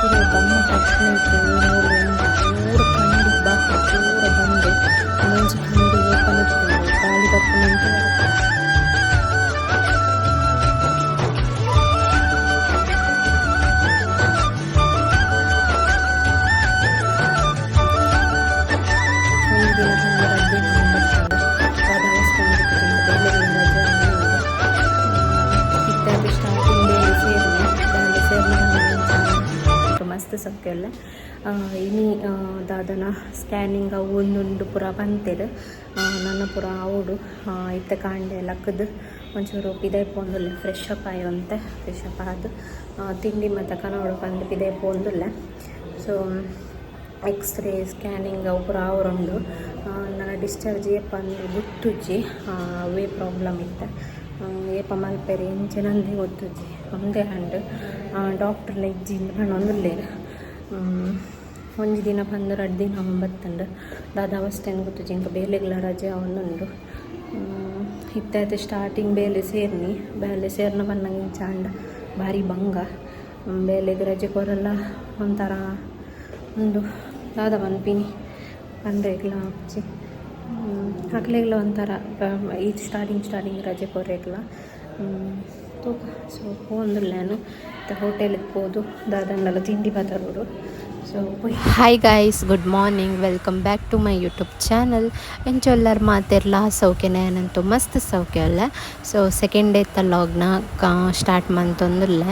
ಪೂರ ಗಮ್ಮತ್ತು ಆಗ್ತಾಯಿತ್ತು. ನೋಡುವ ಪೂರ ಕನ್ನಡಿ ಬಾಕಿ ಪೂರ ಬಂದು ಮುಂಚೆ ಕನ್ನಡಿ ಓಪನ್ ಇತ್ತು ಗಾಳಿ ಬರ್ಕೊಂಡು ಮಸ್ತ್ ಸತ್ಯಲ್ಲ ಇನಿ ದಾದನ ಸ್ಕ್ಯಾನಿಂಗ್ ಅವು ಒಂದೊಂದು ಪೂರ ಬಂತೇರು ನನ್ನ ಪೂರ ಅವಡು ಇತ್ತ ಕಾಂಡೆ ಲಕ್ಕದು ಒಂಚೂರು ಪಿದೆ ಪೋಂದುಲ್ಲ ಫ್ರೆಶ್ ಅಪ್ ಆಯವಂತೆ ಫ್ರೆಶ್ ಅಪ್ ಆದು ತಿಂಡಿ ಮತ್ತು ಕನೋಡು ಬಂದು ಪಿದೆ ಪೋಂದುಲ್ಲ. ಸೊ ಎಕ್ಸ್ರೇ ಸ್ಕ್ಯಾನಿಂಗ್ ಅವು ಪೂರ ಅವರುಂಡು ನನ್ನ ಡಿಸ್ಚಾರ್ಜ್ ಏಪ ಅಂದ್ರೆ ಗೊತ್ತುಜ್ಜಿ ಅವೇ ಪ್ರಾಬ್ಲಮ್ ಇತ್ತು ಏಪ ಮಲ್ಪೆರಿ ಇಂಚೆ ನಂದಿ ಗೊತ್ತುಜ್ಜಿ ಒಂದೇ ಹ್ಯಾಂಡ್ ಡಾಕ್ಟರ್ಲ ಇಜ್ಜಿಂದ ಬಂದೊಂದುಲ್ಲೇರು ಒಂಜಿ ದಿನ ಬಂದು 2 ದಿನ ಬತ್ತಂಡು ದಾದ ಅವಸ್ಥೆನ ಗೊತ್ತುಜ್ಜಿ ಇಂಕ ಬೇಲೆಗಳ ರಜೆ ಅವನುಂಡು ಇತ್ತಾಯ್ತು ಸ್ಟಾರ್ಟಿಂಗ್ ಬೇಲೆ ಸೇರ್ನ ಬಂದಂಗೆ ಇಂಚಾಂಡ ಭಾರಿ ಭಂಗ ಬೇಲೆಗೆ ರಜೆ ಕೊರಲ್ಲ ಒಂಥರ ಒಂದು ದಾದ ಬಂದ್ಪಿನಿ ಬಂದ್ರೆಗ್ಲ ಹಚ್ಚಿ ಹಾಕ್ಲೆಗ್ಲ ಒಂಥರ ಈ ಸ್ಟಾರ್ಟಿಂಗ್ ರಜೆ ಕೊರೆಗ್ಲ ತೂಕ. ಸೊ ಹೋಂದುಲ್ಲೇನು ಹೋಟೆಲಿಗೆ ಹೋದು ದಾದಂಡಲ ತಿಂಡಿ ಬದರೋಡು. So hi guys, good morning, welcome back to my YouTube channel. ಎಂಚೊಲ್ಲರು ಮಾತೆರ್ಲ ಸೌಖ್ಯನೇ ಏನಂತೂ ಮಸ್ತ್ ಸೌಖ್ಯ ಅಲ್ಲ. ಸೊ ಸೆಕೆಂಡ್ ಡೇ ಲಾಗ್ನ ಸ್ಟಾರ್ಟ್ ಮಂತೊಂದುಲ್ಲೆ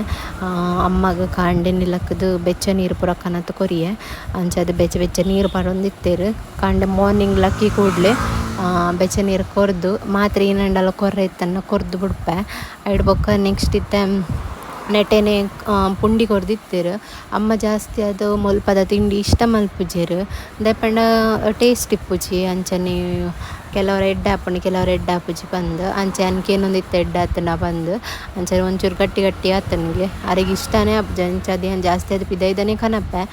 ಅಮ್ಮಗ ಕಾಂಡೆ ನಿಲಕ್ಕದು ಬೆಚ್ಚ ನೀರು ಪೂರ ಕನತು ಕೊರಿಯೆ ಅಂಚದು ಬೆಚ್ಚ ನೀರು ಬರೋಂದಿತ್ತೇರು ಕಾಂಡೆ ಮಾರ್ನಿಂಗ್ ಲಕ್ಕಿ ಕೂಡಲೇ ಬೆಚ್ಚ ನೀರು ಕೊರ್ದು ಮಾತ್ರ ಏನಂಡಲ್ಲ ಕೊರ್ರೆ ಇತ್ತನ್ನ ಕೊರ್ದು ಬಿಡ್ಪೆ ಇಡ್ಬೊಕ್ಕ ನೆಕ್ಸ್ಟ್ ಇತ್ತೆ ನೆಟೆನೆ ಪುಂಡಿ ಕೊರ್ದಿತ್ತೇರು ಅಮ್ಮ ಜಾಸ್ತಿ ಅದು ಮುಲ್ಪದ ತಿಂಡಿ ಇಷ್ಟ ಮಲ್ಪುಜೇರು ದಯಪಂಡ ಟೇಸ್ಟ್ ಇಪ್ಪುಜಿ ಅಂಚನೆ ಕೆಲವರು ಎಡ್ಡೆ ಹಾಪುಂಡು ಕೆಲವರು ಎಡ್ಡೆ ಹಾಪುಜಿ ಬಂದು ಅಂಚೆ ಅನ್ಕೇನೊಂದು ಇತ್ತು ಎಡ್ಡೆ ಆತನ ಬಂದು ಅಂಚೆ ಒಂಚೂರು ಗಟ್ಟಿ ಆತನಿಗೆ ಅರಿಗೆ ಇಷ್ಟನೇ ಅಪ್ಪಜ ಅಂಚದು ಏನು ಜಾಸ್ತಿ ಅದು ಪಿದೈದನೇ ಕನಪ್ಪೆ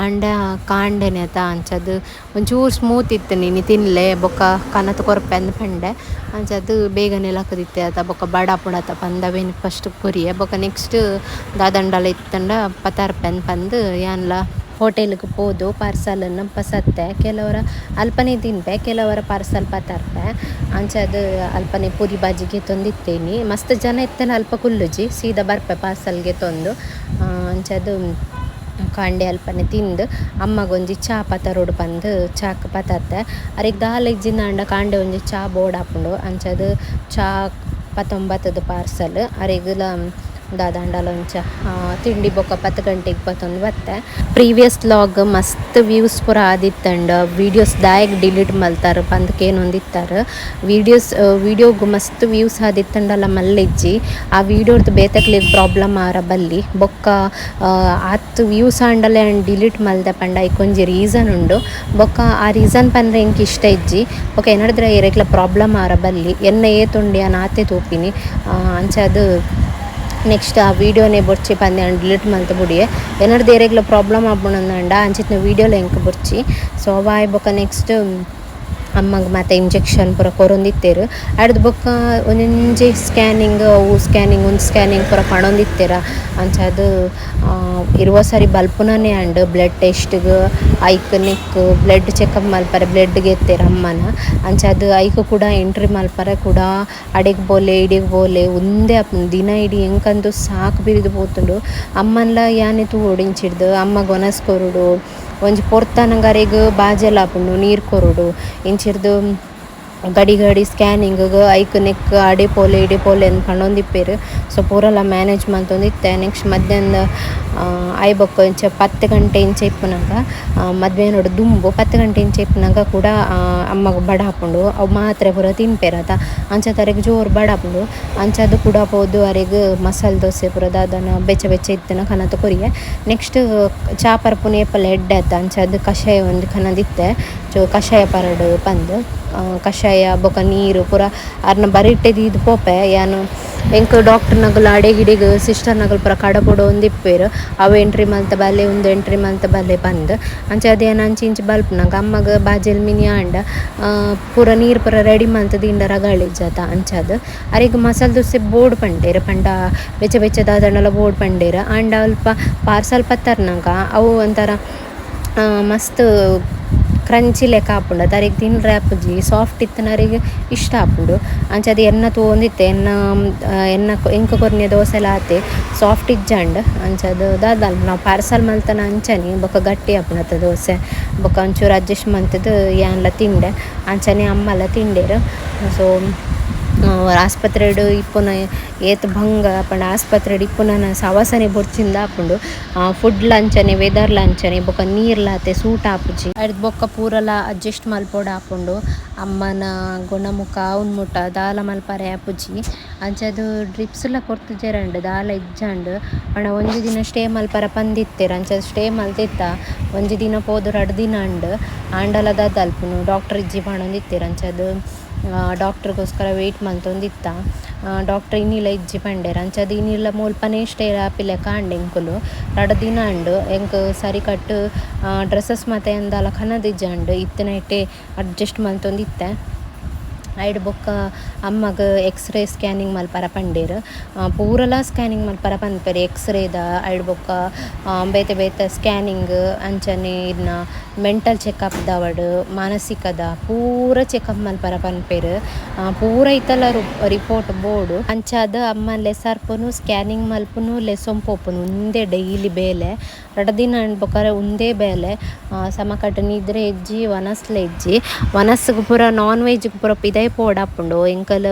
ಅಂಡ ಕಾಂಡೆನೆ ಆತ ಅಂಚದು ಒಂಚೂರು ಸ್ಮೂತ್ ಇತ್ತು ನೀನು ತಿನ್ನಲೆ ಬೊಕ್ಕ ಕನತು ಕೊರಪೆ ಅಂದು ಪಂಡೆ ಅಂಚದು ಬೇಗನೆ ಲಕ್ಕದಿತ್ತೆ ಆತ ಬೊಕ್ಕ ಬಡಾಪುಂಡು ಆತ ಪಂದವೇನು ಫಸ್ಟ್ ಕೊರಿಯೆ ಬೊಕ್ಕ ನೆಕ್ಸ್ಟ್ ದಾದಂಡಲ ಇತ್ತಂಡ ಪತಾರ್ಪೆ ಅಂದು ಪಂದು ಯಾನ್ಲ ಹೋಟೆಲ್ಗೆ ಹೋದು ಪಾರ್ಸಲನ್ನು ಪಸತ್ತೆ ಕೆಲವರ ಅಲ್ಪನೆ ತಿನ್ಪೆ ಕೆಲವರ ಪಾರ್ಸಲ್ ಪತಾರ್ಪೆ ಅಂಚದು ಅಲ್ಪನೆ ಪೂರಿ ಬಾಜಿಗೆ ತೊಂದಿತ್ತೇನಿ ಮಸ್ತ್ ಜನ ಇತ್ತೇನೆ ಅಲ್ಪ ಕುಲ್ಲುಜಿ ಸೀದಾ ಬರ್ಪೆ ಪಾರ್ಸಲ್ಗೆ ತೊಂದು ಅಂಚದು ಕಾಂಡೆ ಅಲ್ಪನೆ ತಿಂದು ಅಮ್ಮಗೊಂಜಿ ಚಾ ಪತರೋಡು ಬಂದು ಚಾಕ್ ಪತತ್ತೆ ಅರಿಗೆ ದಾಲೆಗ್ ಜಿನ್ನಾಂಡ ಕಾಂಡೆ ಒಂಜಿ ಚಾ ಬೋರ್ಡ್ ಹಾಪುಂಡು ಅಂಚದು ಚಾ 19 ಪಾರ್ಸಲ್ ಅರಿಗಲ ದಾದಾಂಡಲ ಒಂಚ ತಿಂಡಿ ಬೊಕ್ಕ 10 ಗಂಟೆಗೆ ಬತ್ತೊಂದು ಬತ್ತೆ. ಪ್ರೀವಿಯಸ್ ಲಾಗ್ ಮಸ್ತ್ ವ್ಯೂಸ್ ಪೂರ ಆದಿತ್ತಂಡ ವೀಡಿಯೋಸ್ ದಾಯಗ್ ಡಿಲೀಟ್ ಮಲ್ತಾರೆ ಬಂದಕ್ಕೇನೊಂದಿತ್ತಾರೆ ವೀಡಿಯೋಗು ಮಸ್ತ್ ವ್ಯೂಸ್ ಆದಿತ್ತಂಡಲ್ಲ ಮಲ್ಲಿಜ್ಜಿ ಆ ವೀಡಿಯೋರ್ದು ಬೇತಕ್ಲಿಗೆ ಪ್ರಾಬ್ಲಮ್ ಆರ ಬಲ್ಲಿ ಬೊಕ್ಕ ಆತ್ ವ್ಯೂಸ್ ಆಂಡಲೆ ಡಿಲೀಟ್ ಮಲ್ದೆ ಪಂಡ ಇಕ್ಕೊಂಜಿ ರೀಸನ್ ಉಂಡು ಬೊಕ್ಕ ಆ ರೀಸನ್ ಪಂದ್ರೆ ಇಂಕ್ ಇಷ್ಟ ಇಜ್ಜಿ ಬೊಕ್ಕ ಏನಾಡಿದ್ರೆ ಇರಕ್ಲ ಪ್ರಾಬ್ಲಮ್ ಆರ ಬಲ್ಲಿ ಎನ್ನ ಏತುಂಡಿ ನಾತೆ ತೂಪಿನಿ ಅಂಚದು ನೆಕ್ಸ್ಟ್ ಆ ವೀಡಿಯೋನೇ ಬೊರ್ಚಿ ಪಂದೆ ಡಿಲೀಟ್ ಮಲ್ತು ಬಿಡಿಯೆ ಏನಾದ್ರು ದೇರೆಗ್ಲ ಪ್ರಾಬ್ಲಮ್ ಆಗ್ಬಿಡಂದ ಅಂಚಿತ್ನ ವೀಡಿಯೋಲ ಎಂಕ್ ಬೊರ್ಚಿ ಸೊ ಅವಾಯ್ ಬೊಕ್ಕ ನೆಕ್ಸ್ಟ್ ಅಮ್ಮಗೆ ಮತ್ತು ಇಂಜೆಕ್ಷನ್ ಪೂರ ಕೊರೊಂದಿತ್ತೇರು ಅಡ್ದು ಬೊಕ್ಕ ಒಂಜೊಂಜಿ ಸ್ಕ್ಯಾನಿಂಗ್ ಒಂದು ಸ್ಕ್ಯಾನಿಂಗ್ ಪೂರ ಪಣೊಂದಿತ್ತೇರ ಅಂಚದು ಇರುವ ಸರಿ ಬಲ್ಪುನೇ ಅಂಡ್ ಬ್ಲಡ್ ಟೆಸ್ಟ್ಗೆ ಐಕ್ ನೆಕ್ ಬ್ಲಡ್ ಚೆಕಪ್ ಮಲ್ಪರೆ ಬ್ಲಡ್ಗೆ ಎತ್ತೇರ ಅಮ್ಮನ ಅಂಚದು ಐಕ್ ಕೂಡ ಎಂಟ್ರಿ ಮಲ್ಪರೆ ಕೂಡ ಅಡೆಗೆ ಬೋಲೆ ಇಡಿಗೆ ಬೋಲೆ ಒಂದೇ ದಿನ ಇಡೀ ಎಂಕಂದು ಸಾಕು ಬಿರಿದು ಪೋತುಂಡು ಅಮ್ಮನ್ಲ ಯಾನೆ ತೂಡಿಂಚಿಡ್ದು ಅಮ್ಮಗೆ ಒನಸ್ಕೊರುಡು ಒಂಜಿ ಪೊರ್ತನಂಗರೆಗ್ ಬಾಜೆಲ್ ಆಪುಂಡು ನೀರು ಕೊರುಡು ಇಂಚಿರ್ದು ಗಡಿ ಸ್ಕ್ಯಾನಿಂಗ್ ಐಕ್ ನೆಕ್ ಅಡೆ ಪೋಲೆ ಇಡೆ ಪೋಲೆ ಅಂದ್ ಪಂಡೊಂದಿಪ್ಪೇರು ಸೊ ಪೂರಲ್ಲ ಮ್ಯಾನೇಜ್ ಮಂತೊಂದಿತ್ತೆ. ನೆಕ್ಸ್ಟ್ ಮಧ್ಯಾಹ್ನ ಆಯ್ಬೊಕ್ಕ ಇಂಚ 10 ಗಂಟೆ ಇಂಚೆ ಇಪ್ಪುನಾಗ ಮಧ್ಯಾಹ್ನ ದುಂಬು 10 ಗಂಟೆ ಇಂಚೆ ಇಪ್ಪುನಾಗ ಕೂಡ ಅಮ್ಮಗೆ ಬಡ ಹಾಪುಂಡು ಅವು ಮಾತ್ರೆ ಪೂರ ತಿನ್ಪೇರತ ಅಂಚತರೆಗೆ ಜೋರು ಬಡ ಹಾಪುಂಡು ಅಂಚದು ಕೂಡ ಹೋದು ಅರೆಗೆ ಮಸಾಲೆ ದೋಸೆ ಪೂರ ದಾದನ ಬೆಚ್ಚ ಇತ್ತನ ಕನತ ಕೊರಿಯೆ. ನೆಕ್ಸ್ಟ್ ಚಾ ಪರ್ಪುನ ಏಪಲ್ಲ ಎಡ್ಡೆ ಆತ ಅಂಚದು ಕಷಾಯ ಒಂದು ಕನದಿತ್ತೆ ಕಷಾಯ ಪರಡು ಬಂದು ಕಷಾಯ ಬೊಕ ನೀರು ಪೂರ ಅರ್ನ ಬರಿಟ್ಟೆ ಇದು ಪೋಪೆ ಯಾನು ಎಂಕ್ ಡಾಕ್ಟರ್ ನಗಲು ಅಡೆಗಿಡಿಗ್ ಸಿಸ್ಟರ್ ನಗಲು ಪೂರ ಕಡಪೊಡು ಒಂದಿಪ್ಪೇರು ಅವು ಎಂಟ್ರಿ ಮಲ್ತ ಬಲ್ಲೆ ಒಂದು ಎಂಟ್ರಿ ಮಲ್ತ ಬಲ್ಲೆ ಬಂದು ಅಂಚ ಅದೇನು ಅಂಚಿ ಇಂಚಿ ಬಲ್ಪುನಗ ಅಮ್ಮಗ ಬಾಜೆಲ್ ಮಿನಿ ಆಂಡ ಪೂರ ನೀರು ಪೂರ ರೆಡಿ ಮಲ್ತ ದಿಂಡ ರಗಳಿಜ್ಜಾತ ಅಂಚದು ಅರಿಗ ಮಸಾಲ ದೋಸೆ ಬೋರ್ಡ್ ಪಂಡೇರು ಪಂಡ ಬೆಚ್ಚ ಬೆಚ್ಚದಾದಣ್ಣಲ ಬೋರ್ಡ್ ಪಂಡೇರು ಆಂಡ ಅಲ್ಪ ಪಾರ್ಸಲ್ ಪತ್ತರ್ನಗ ಅವು ಒಂಥರ ಮಸ್ತ್ ಕ್ರಂಚಿ ಲೆಕ್ಕ ಹಾಪುಂಡು ಅದರಿಗೆ ತಿನ್ರೆ ಆಪುಜಿ ಸಾಫ್ಟ್ ಇತ್ತನರಿಗೆ ಇಷ್ಟ ಆಪುಂಡು ಅಂಚದು ಎನ್ನ ತೋಂದಿತ್ತೆ ಎನ್ನ ಎಂಕ ಕೊರ್ನೆ ದೋಸೆ ಎಲ್ಲ ಆತೆ ಸಾಫ್ಟ್ ಇಜ್ಜಂಡ್ ಅಂಚದು ದಾದಲ್ ನಾವು ಪಾರ್ಸಲ್ ಮಲ್ತನ ಅಂಚನಿ ಬೊಕ್ಕ ಗಟ್ಟಿ ಆಪುಣತ್ತ ದೋಸೆ ಬೊಕ್ಕ ಒಂಚೂರು ಅಡ್ಜಸ್ಟ್ ಮಂತದ್ದು ಯಾನ್ಲ ತಿಂಡೆ ಅಂಚನೆ ಅಮ್ಮಲ್ಲ ತಿಂಡೇರು ಸೊ ಆಸ್ಪತ್ರೆಡು ಇಪ್ಪುನ ಏತ್ ಭಂಗ ಪಂಡ ಆಸ್ಪತ್ರೆಡು ಇಪ್ಪುನ ಸವಾಸನೆ ಬೊರ್ಚಿಂದ ಆಪುಂಡು ಫುಡ್ ಲಂಚನೆ ವೆದರ್ ಲಂಚನೆ ಬೊಕ್ಕ ನೀರು ಲಾತೆ ಸೂಟ್ ಆಪುಜಿ ಅಡ್ ಬೊಕ್ಕ ಪೂರಲ ಅಡ್ಜಸ್ಟ್ ಮಲ್ಪೋಡು ಆಪುಂಡು ಅಮ್ಮನ ಗುಣಮುಖ ಉನ್ಮುಟ ದಾಲ ಮಲ್ಪರೆ ಆಪುಜಿ ಅಂಚದು ಡ್ರಿಪ್ಸ್ಲ ಕೊರ್ತುಜೆರಂಡು ದಾಲ ಇಜ್ಜಂಡು ಪಂಡ ಒಂಜಿ ದಿನ ಸ್ಟೇ ಮಲ್ಪರ ಪಂದಿತ್ತೆರ್ ಅಂಚದು ಸ್ಟೇ ಮಲ್ತಿತ್ತ ಒಂಜಿ ದಿನ ಪೋದು 2 ದಿನ ಅಂಡು ಆಂಡಲ ದಾದಲ್ಪುನು ಡಾಕ್ಟರ್ ಇಜ್ಜಿ ಪಣೊಂದಿತ್ತೆರ್ ಅಂಚದು ಡಾಕ್ಟ್ರಿಗೋಸ್ಕರ ವೆಯ್ಟ್ ಮಲ್ತೊಂದಿತ್ತ ಡಾಕ್ಟ್ರ್ ಇನ್ನಿಲ ಇಜ್ಜಿ ಪಂಡೇರು ಅಂಚದು ಇನ್ನಿಲ ಮುಲ್ಪನೇ ಸ್ಟೇ ಆಪಿಲೆ ಕಾಂಡೆ ಎಂಕುಲು 2 ದಿನ ಅಂಡು ಎಂಕ್ ಸರಿ ಕಟ್ಟು ಡ್ರೆಸ್ಸಸ್ ಮತ್ತೆ ಎಂದಾಲ ಕನ್ನದಿಜ್ಜಂಡು ಇತ್ತನೈಟೆ ಅಡ್ಜಸ್ಟ್ ಮಲ್ತೊಂದಿತ್ತೆ ಐಡ್ ಬೊಕ್ಕ ಅಮ್ಮಗ ಎಕ್ಸ್ರೇ ಸ್ಕ್ಯಾನಿಂಗ್ ಮಲ್ಪರ ಪಂಡೇರು ಪೂರಲ ಸ್ಕ್ಯಾನಿಂಗ್ ಮಲ್ಪರ ಪನ್ಪೆರ್ ಎಕ್ಸ್ರೇದ ಐಡ್ ಬೊಕ್ಕ ಬೇತೆ ಬೇತೆ ಸ್ಕ್ಯಾನಿಂಗ್ ಅಂಚನೆ ಇನ್ನ ಮೆಂಟಲ್ ಚೆಕಪ್ ದವಡ್ ಮಾನಸಿಕದ ಪೂರ ಚೆಕಪ್ ಮಲ್ಪರ ಪನ್ಪೆರ್ ಪೂರ ಇತ್ತಲ ರಿಪೋರ್ಟ್ ಬೋರ್ಡು ಅಂಚಾದ ಅಮ್ಮ ಲೆಸರ್ಪುನು ಸ್ಕ್ಯಾನಿಂಗ್ ಮಲ್ಪುನು ಲೆಸೊಂಪೊಪ್ಪುನು ಉಂದೇ ಡೈಲಿ ಬೇಲೆ 2 ದಿನ ಬೊಕ್ಕರ ಉಂದೇ ಬೇಲೆ ಸಮಕಟ್ಟು ನಿದ್ರೆ ಎಜ್ಜಿ ವನಸ್ಲ ಎಜ್ಜಿ ವನಸ್ಗೆ ಪೂರ ನಾನ್ ವೆಜ್ಗೆ ಪೂರ ಪಿದೈ ಪೋಡಾಪುಂಡು ಎಂಕಲ್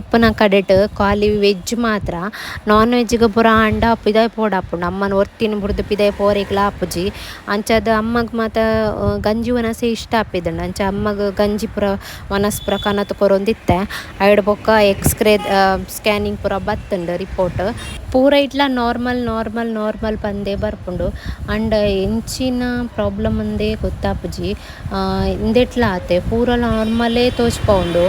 ಇಪ್ಪನ ಕಡೆಟ್ ಖಾಲಿ ವೆಜ್ ಮಾತ್ರ ನಾನ್ ವೆಜ್ಗೆ ಪೂರ ಅಂಡ ಪಿದೈ ಪೋಡಾಪುಂಡು ಅಮ್ಮನ ಒರ್ತಿನ ಬುಡ್ದು ಪಿದೈ ಪೋರೆಗ್ಲ ಆಪುಜಿ ಅಂಚದ ಅಮ್ಮಗೆ ಮಾತ ಗಂಜಿ ವನಸೆ ಇಷ್ಟ ಆಪಿದಂಡು ಅಂಚ ಅಮ್ಮಗೆ ಗಂಜಿ ಪೂರ ವನಸ್ ಪೂರ ಕನತು ಕೊರೊಂದಿತ್ತೆ ಐಡ್ ಬೊಕ್ಕ ಎಕ್ಸ್ರೇ ಸ್ಕ್ಯಾನಿಂಗ್ ಪೂರ ಬತ್ತುಂಡು ರಿಪೋರ್ಟ್ ಪೂರ ಇಟ್ಲ ನಾರ್ಮಲ್ ಪಂದೆ ಬರ್ಪುಂಡು ಅಂಡ್ ಎಂಚಿನ ಪ್ರಾಬ್ಲಮ್ ಒಂದೇ ಗೊತ್ತಾಪುಜಿ ಇಂದೆಟ್ಲ ಆತೆ ಪೂರ ನಾರ್ಮಲೇ ತೋಚ್ಪೌಂಡು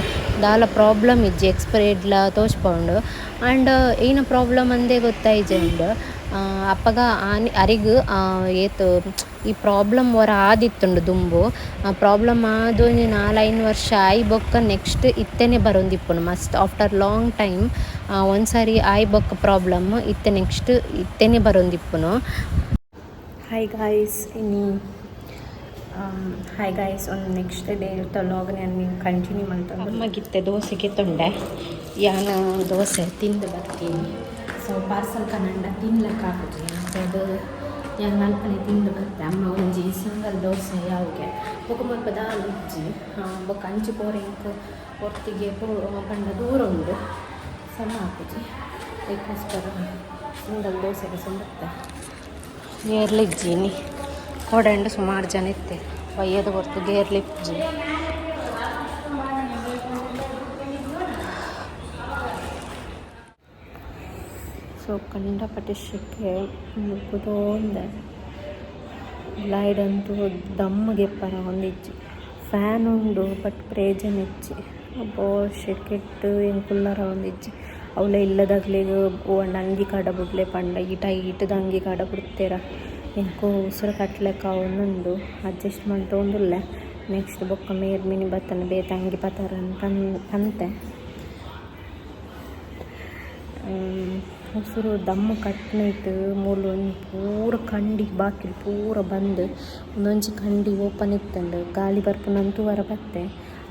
ದಾಲ ಪ್ರಾಬ್ಲಮ್ ಇಜ್ಜಿ ಎಕ್ಸ್ಪೈರ್ಡ್ಲ ತೋಚ್ಪೌಂಡು ಆ್ಯಂಡ್ ಏನು ಪ್ರಾಬ್ಲಮ್ ಅಂದೇ ಗೊತ್ತಾಯ್ಜಂಡು ಅಪ್ಪಗ ಅರಿಗ್ ಏತ್ ಈ ಪ್ರಾಬ್ಲಮ್ ವರ ಆದಿತ್ತುಂಡು ದುಂಬು ಪ್ರಾಬ್ಲಮ್ ಆದು 4-5 ವರ್ಷ ಆಯ್ ಬೊಕ್ಕ ನೆಕ್ಸ್ಟ್ ಇತ್ತೆನೆ ಬರೊಂದಿಪ್ಪುನು ಮಸ್ತ್ ಆಫ್ಟರ್ ಲಾಂಗ್ ಟೈಮ್ ಒಂದ್ಸಾರಿ ಆಯ್ ಬೊಕ್ಕ ಪ್ರಾಬ್ಲಮ್ ನೆಕ್ಸ್ಟ್ ಇತ್ತೆನೆ ಬರೊಂದಿಪ್ಪುನು. ಹಾಯ್ ಗಾಯ್ಸ್ ಒಂದು ನೆಕ್ಸ್ಟ್ ಡೇ ವ್ಲಾಗ್ ನಾನು ಕಂಟಿನ್ಯೂ ಮಾಡ್ತಾರೆ ಅಮ್ಮಗಿತ್ತೆ ದೋಸೆಗೆ ತೊಂಡೆ ಯಾನು ದೋಸೆ ತಿಂದು ಬರ್ತೀನಿ ಸೊ ಪಾರ್ಸಲ್ ಕನ್ನಡ ತಿನ್ಲಕ್ಕೆ ಆಗುದು ಅದು ಯಾನು ಮಲ್ಪನೆ ತಿಂದು ಬರ್ತೆ ಅಮ್ಮ ಒಂಜಿ ಸಂಗಲ್ ದೋಸೆ ಯಾವಿಗೆ ಬೊಕ್ಕ ಮುಲ್ಪ ದಾಲ್ ಇಜ್ಜಿ ಬೊಕ್ಕ ಅಂಚು ಪೋರೆಂಕ್ ಒಟ್ಟಿಗೆ ಪಂಡ ದೂರ ಉಂಡು ಸಣ್ಣ ಹಾಕುಜಿ ಅದಕ್ಕೋಸ್ಕರ ಸಿಂಗಲ್ ದೋಸೆಗೆ ಸುಂಬತ್ತೆ ಗೇರ್ಲಿಜ್ಜೀನಿ ಕೊಡೆಂಡು ಸುಮಾರು ಜನ ಇತ್ತೆ ಒಯ್ಯದ ಹೊರ್ತು ಗೇರ್ಲಿಜ್ಜಿ ಸೊ ಕಂಡಪಟ್ಟೆ ಶೆಕೆ ಮುಗ್ಗುದೋಂದೆ ಲೈಡಂತೂ ದಮ್ಮಗೆ ಪರ ಒಂದಿಜ್ಜಿ ಫ್ಯಾನ್ ಉಂಡು ಬಟ್ ಪ್ರೇಜನ್ ಇಜ್ಜಿ ಅಬ್ಬೋ ಶೆಕೆಟ್ಟು ಏನು ಕುಲ್ಲರ ಒಂದಿಜ್ಜಿ ಅವಳೆ ಇಲ್ಲದಾಗ್ಲಿಗೆ ಒಂದು ಅಂಗಿ ಕಾಡ ಬಿಡ್ಲೆ ಪಂಡ ಈ ಟೈಟ್ದ ಅಂಗಿ ಕಾಡ ಬಿಡ್ತೇರ ಎಂಕೋ ಉಸಿರು ಕಟ್ಲೆಕ್ಕ ಒಂದೊಂದು ಅಡ್ಜಸ್ಟ್ ಮಾಡ್ತೊಂದುಲ್ಲೆ ನೆಕ್ಸ್ಟ್ ಬೊಕ್ಕ ಮೇರ್ ಮಿನಿ ಬತ್ತನ ಬೇತೆ ಅಂಗಿ ಪತ್ತಾರ ಅಂತೆ ಉಸಿರು ದಮ್ಮ ಕಟ್ನೈಟ್ ಮೂಲು ಒಂದು ಪೂರ ಕಂಡಿ ಬಾಕಿಲು ಪೂರ ಬಂದು ಒಂದೊಂಜಿ ಕಂಡಿ ಓಪನ್ ಇತ್ತಂಡು ಗಾಳಿ ಬರ್ಪುನಂತೂ ವರ ಬತ್ತೆ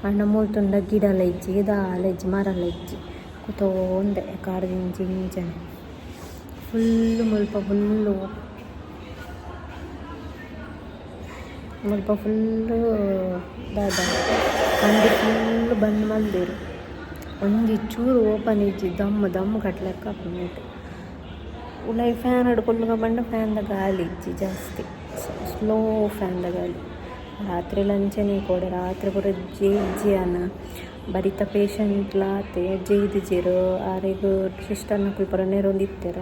ಅಣ್ಣ ಮೂಲ್ತುಂಡ ಗಿಡಲ ಇಜ್ಜಿ ದಾಲ ಇಜ್ಜಿ ಮರಲ ಇಜ್ಜಿ ಕೂತೋಂದೆ ಕಾರ್ದಿಂಜಿ ಇಂಜನೆ ಮುಲ್ಪ ಫುಲ್ಲು ದಾದ ಕಂಡಿ ಫುಲ್ಲು ಬಂದು ಮಲ್ದಿರು ಒಂಜಿ ಚೂರು ಓಪನ್ ಇಜ್ಜಿ ದಮ್ಮ ಕಟ್ಲೆಕ್ಕ ಹಾಕೊಂಡು ಉಳೈ ಫ್ಯಾನ್ ಹಿಡ್ಕೊಂಡು ಬಂದು ಫ್ಯಾನ್ದ ಗಾಳಿ ಇಜ್ಜಿ ಜಾಸ್ತಿ ಸ್ಲೋ ಫ್ಯಾನ್ದ ಗಾಳಿ ರಾತ್ರಿ ಲಂಚನೆ ಕೊಡೆ ರಾತ್ರಿ ಪೂರ ಇಜ್ಜಿ ಅನ್ನ ಬರಿತ ಪೇಷಂಟ್ಲಾತೆ ಜೇರು ಆರೆಗೂ ಸಿಸ್ಟರ್ನ ಪೂರ ನೆರೊಂದಿತ್ತೆರ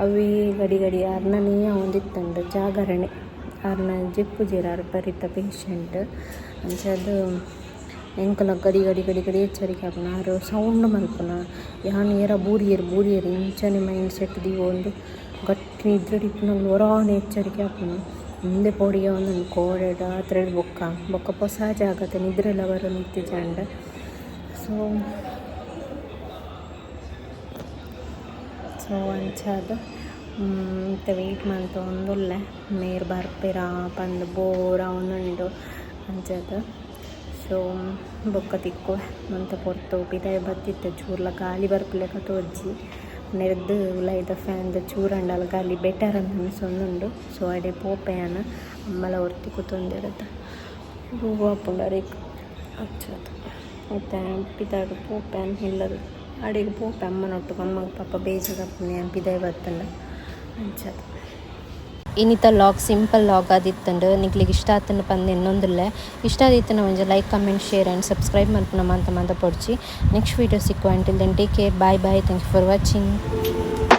ಅವಿ ಗಡಿ ಅರ್ನನೇ ಒಂದಿತ್ತಂಡು ಜಾಗರಣೆ ಅರ್ನ ಜಿಪ್ಪು ಜೀರಾರು ಬರಿತ ಪೇಷಂಟ್ ಅಂಚದು ಎಂಕಲ ಗಡಿ ಗಡಿ ಗಡಿ ಗಡಿ ಎಚ್ಚರಿಕೆ ಆಪುನ ಆರು ಸೌಂಡ್ ಮಲ್ಪುನ ಯಾನ್ ಏರ ಬೂರಿಯರು ಇಂಚನೆ ಮೈಂಡ್ ಸೆಟ್ ಒಂದು ಗಟ್ಟಿ ನಿದ್ರೆ ಡಿಪ್ನಲ್ಲಿ ಹೊರಾನೆ ಎಚ್ಚರಿಕೆ ಆಪುನ ಮುಂದೆ ಪೋಡಿಗೆ ಒಂದೊಂದು ಕೋಡೆಡ ಹತ್ರ ಬೊಕ್ಕ ಹೊಸ ಜಾಗತ್ತೆ ನಿದ್ರೆಲ್ಲ ಬರೋ ನಿಂತಿಜಾಂಡ ಸೊ ಅಂಚಾದ ಮತ್ತು ವೆಯ್ಟ್ ಮಂತ್ ಒಂದುಲ್ಲೆ ಮೇರ್ ಬರ್ಪೆರ ಪಂದು ಬೋರ ಒಂದುಂಡು ಅಂಚದ ಸೊ ಬೊಕ್ಕ ತಿಕ್ಕು ಮಂತ ಪೊರ್ತು ಪಿದಾಯ ಬತ್ತಿತ್ತೆ ಚೂರ್ಲ ಗಾಳಿ ಬರ್ಪುಲೆಕ ತೋಜಿ ನೆರ್ದು ಉಲೈದ ಫ್ಯಾನ್ದ ಚೂರಂಡಲ ಗಾಳಿ ಬೆಟರ್ ಅಂತ ಅನಿಸೊಂದುಂಡು ಸೊ ಅಡೆ ಪೋಪೆಯನ ಅಮ್ಮಲ ಹೊರ್ತಿ ಕೂತೊಂದಿರುತ್ತೆ ಹೂವು ಹಾಕೊಂಡರಿಗೆ ಹಚ್ಚೋದು ಮತ್ತು ಪಿದಾಡು ಪೋಪೆನ್ ಎಲ್ಲರು ಅಡಿಗೆ ಪೋಪೆ ಅಮ್ಮನೊಟ್ಟು ಅಮ್ಮಗೆ ಪಾಪ ಬೇಜಾರಪ್ಪನೆ ಪಿದಾಯ ಬತ್ತಂಡ ಅಂಚದು ಇನ್ನಿತ ಲಾಗ್ ಸಿಂಪಲ್ ಲಾಗ್ ಆದಿತ್ತಂಡು ನಿಕ್ಲಿಗೆ ಇಷ್ಟ ಆತನ ಪಂದು ಇನ್ನೊಂದಿಲ್ಲ ಇಷ್ಟ ಆದಿತ್ತನ ಒಂಜ like comment share and subscribe ಮಾಡ್ಪುನ ಮಂತ ಪೊಡ್ಚಿ ನೆಕ್ಸ್ಟ್ ವೀಡಿಯೋ ಸಿಕ್ಕುವ until then take care bye thank you for watching.